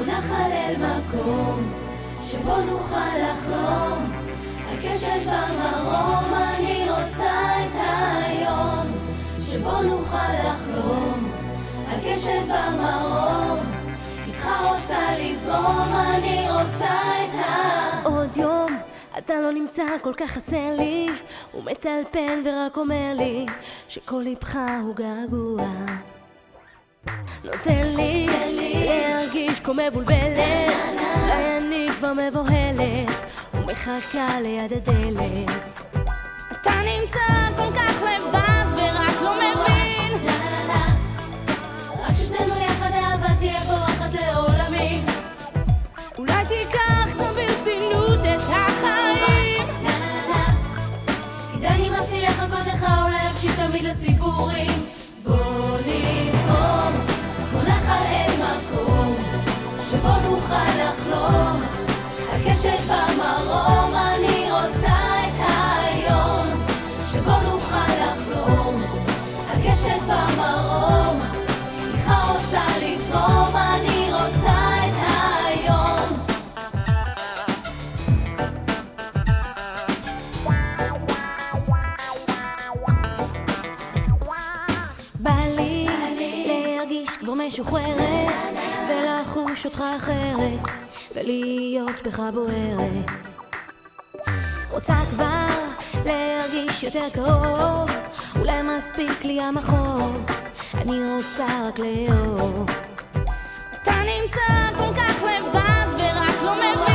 נחלל מקום שבו נוכל לחלום על קשת במרום. אני רוצה את היום שבו נוכל לחלום על קשת במרום. איתך רוצה לזרום, אני רוצה את עוד יום אתה לא נמצא, כל כך חסר לי. הוא מטלפן ורק אומר לי שכל ליבך הוא געגוע. נותן לי להרגיש כמו מבולבלת, אולי אני כבר מבוהלת ומחכה ליד הדלת. אתה נמצא כל כך לבד ורק לא מבין. רק ששנינו יחד אהבה תהיה בורחת לעולמים. אולי תיקח קצת ברצינות את החיים. כדאי נמאס לי לחכות לך, אולי להקשיב תמיד לסיפורים. בוא נזרום, בוא נחלל מקום שבו נוכל לחלום על קשת במרום. אני רוצה את היום שבו נוכל לחלום על קשת במרום. איתך רוצה לזרום, אני רוצה את היום. בא לי להרגיש כבר משוחררת ולחוש אותך אחרת ולהיות בך בוערת. רוצה כבר להרגיש יותר קרוב, אולי מספיק לי המחוב, אני רוצה רק לאהוב. אתה נמצא כל כך לבד ורק לא מבין.